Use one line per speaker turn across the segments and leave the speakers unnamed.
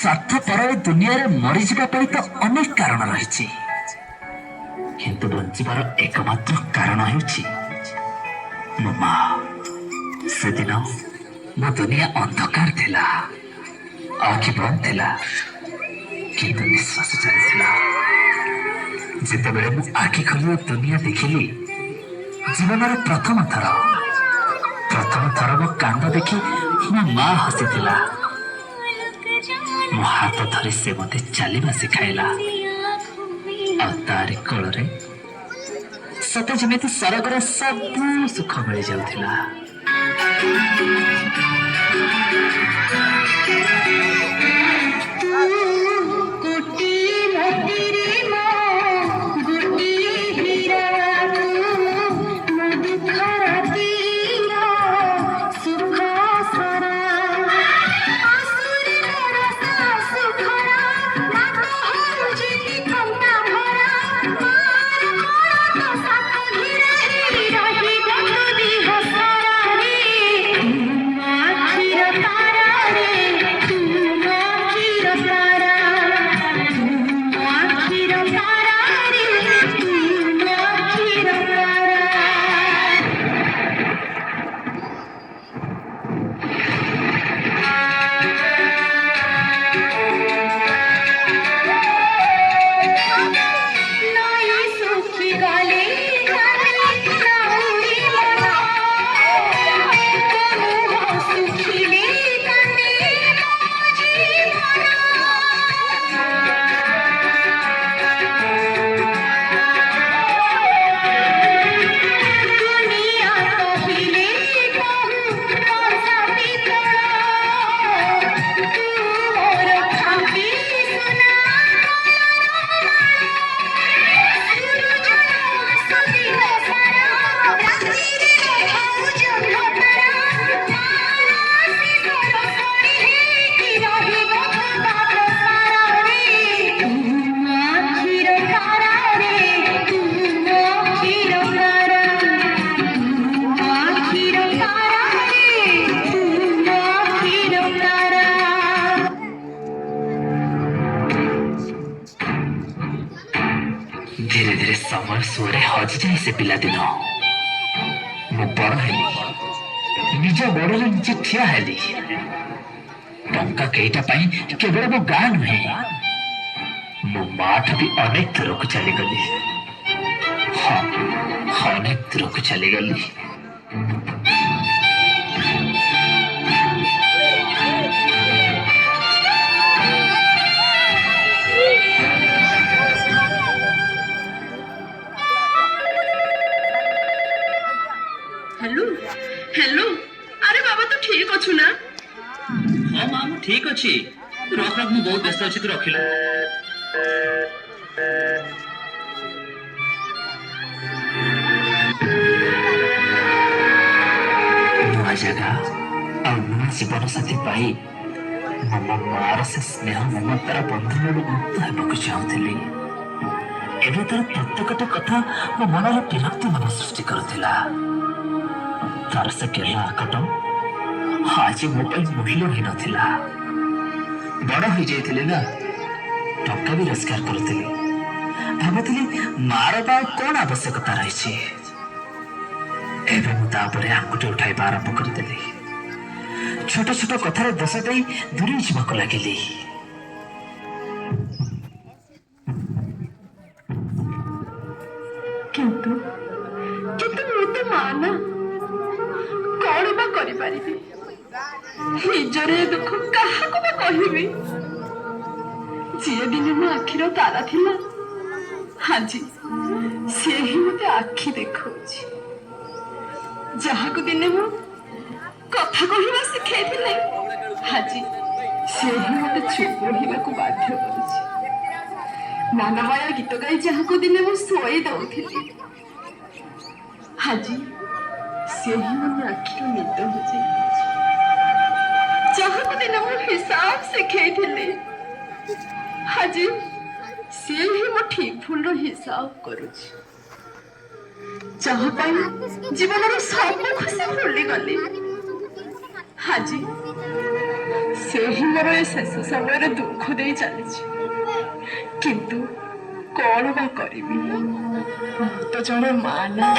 स्वार्थपर दुनिया रे मरीजा तो अनेक कारण रही, किंतु बंचार एकमात्र कारण होउछि मो माँ। से दिन मो दुनिया अंधकार थिला, आखि बंद थिला, किंतु निश्वास चलथिला। जेतेबेले मु आखि खोली दुनिया देखिली, जीवन प्रथम थर मो कांद देखी मो माँ हसीथिला। मो हाथ धरी से मते चलवा सिखाइला। तारी कोଳରେ सते जेमिति सरगर सब सुख मिल जाउथिला। धीरे धीरे समय सुरे हजि जाए से पिला दिन मु बड़ हेली, निज गोड़े निजे ठिया हेली। टंका केईटा पाई केवल मो गाँ नुहे, मो माठ भी अनेक दूर को चलीगली। हाँ, अनेक दूर को चलीगली।
हेलो हेलो, अरे बाबा तू ठीक अच्छु ना?
हाँ माँ मु ठीक अच्छी। रख रख, मु बहुत व्यस्त अच्छी, तू रखिल। नुआ जगह और नुआ जीवन साथी पाई मो मार से स्नेह ममतार बंधन मुक्त होगा चाहूली। एवं तार प्रत्येकटा कथा मो मन विरक्ति भाव सृष्टि करुला। तार से केला आकट आज मो मूल्य ही नथिला। बड़ हो जाइथिले ना, टंका भी रोजगार करुଥିଲି। भाबुଥିଲି मार बा कौन आवश्यकता रही। एवं मु तापरे आंगुठी उठाइबा आरंभ करदेली। छोट छोट कथार दोष दे दूरी जीवाक लगिली।
किंतु किंतु मु तो माना कौन बा करि परिबी? निजरे दुख काहाको बा कहिबी? जे दिन मो आखिर तारा थिला, हाजी से ही मते आखि देखौछि। जहाको दिने मु कथा कहिबा सिखाइथिले, हाजी से ही मते चुप रहिबाकू बाध्य करुछि। नाना माया गीत गाई जहाको दिने मु सोई दउथिली, हाजी से ही मते आखिर निद हो जाई। जहाको दिने मु हिसाब सिखाइथिले, हाजी से ही मो ठीक भूल रो हिसाब करुछि। जहाँ जीवन सब खुशी भूली गली, हाजी ସେ ହିଁ ମୋର ଏ ଶେଷ ସମୟରେ ଦୁଃଖ ଦେଇ ଚାଲିଛି। କିନ୍ତୁ କଣ ବା କରିବି, ମୁଁ ତ ଜଣେ ମା ନା।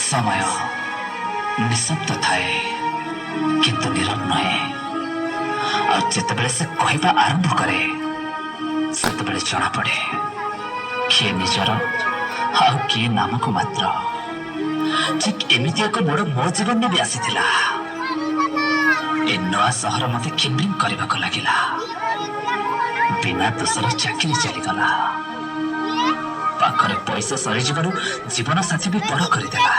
समय निशब्द थाए किंतु नीरव नहे और जितेबले से कहवा आरंभ करे सेतेबले जना पड़े किए निजर आ किए नामक मात्र। ठीक एमती एक मोड़ मो जीवन में भी आसीथिला। ए नया सहर मते खिम्रिंग करने को लगिला। बिना दोषर चाकरी चलीगला। पाखरे पैसा सरी जीवन साथी भी पर करदेला।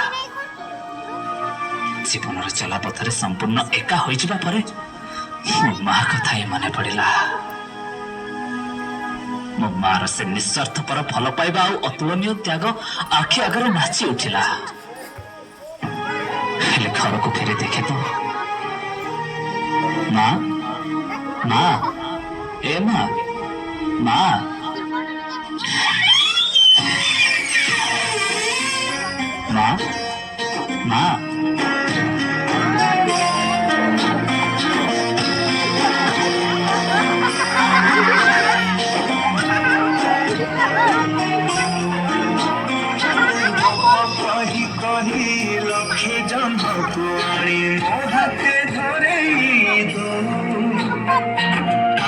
जीवन चला पथरे संपूर्ण एका हो जावा परे मो माँ कथा ही मन पड़ा। मो मार से निस्वार्थ पर भल पाइबा और अतुलनीय त्याग आखि आगे नाची उठिला। हेले घर को फेरी देखे तो माँ माँ ए माँ माँ माँ माँ
कही कही लक्षे जन्म कुआरी मो हाथे धरे दो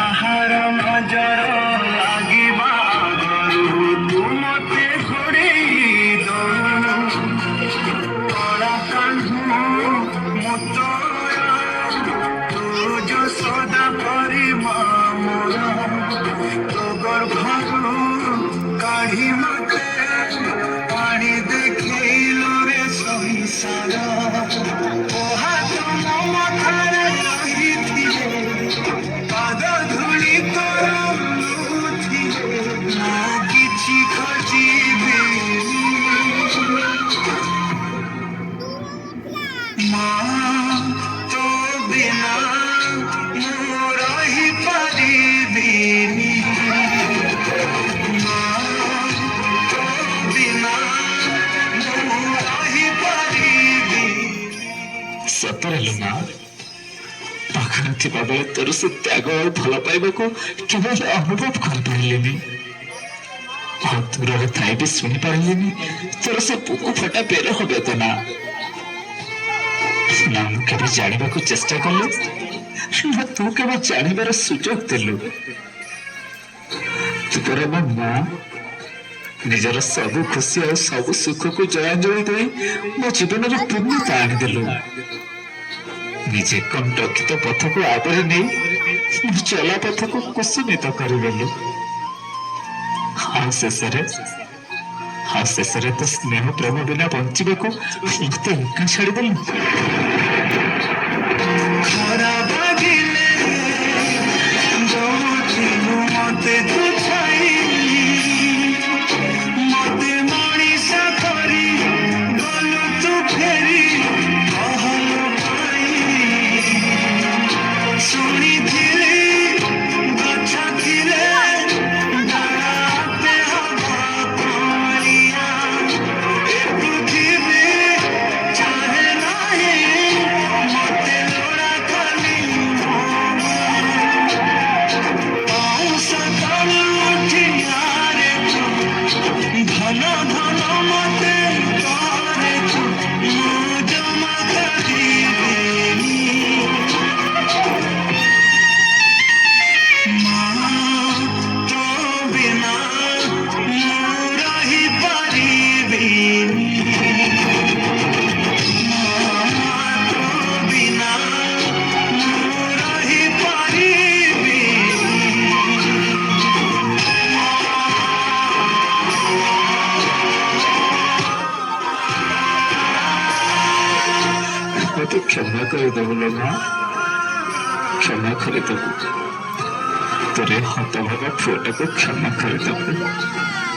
आहार नजर लागिबा आगरू तू मते घोड़े दो कला कान्हू मुतया तू जो सदा परी मामरा तो गर्भरू काढ़ी मते पानी देखिलु रे संसार ओहा तुम मथारे रहिथिले पाद धूଳି तोर लुथिले ना किछि खोजिबे माँ तो बिना मु रही परिबिनी
सतरे लुना पाखरे थिबा बेले तोर से त्याग और भल पाइबा को केवल अनुभव कर पारिलेनी और दूर थाई भी सुनी पारिलेनी तोर से पुकु फटा पेर हो बेदना ना मु केबे जानिबा को चेष्टा करलु ना तू केबे जानिबार सुजोग देलु। तू पर मां निजर सब खुशी और सब सुख को जयांजलि दे मो जीवन रे पूर्णता आनी देलु। निजे कंटकित पथ को आदर नहीं चला पथ को कुसुमित करदेलु। हाँ शेषरे तो स्नेह प्रेम बिना बंचिबे को मते एका छाड़ी देलु।
खरा बागिले जोठिनु मते तू छाइली मते मणिसा करी गलु तू फेरी कहलु पाई शुणिथिली गछ थिले डालाते हवा पानिया ए पृथ्वी चाहे नाही मते लोड़ा खाली पाँव सा
ମତେ କ୍ଷମା କରିଦେବୁ ଲୋ ମା, କ୍ଷମା କରିଦେବୁ। ତୋର ହତଭାଗା ପୁଅଟାକୁ କ୍ଷମା କରିଦେବୁ।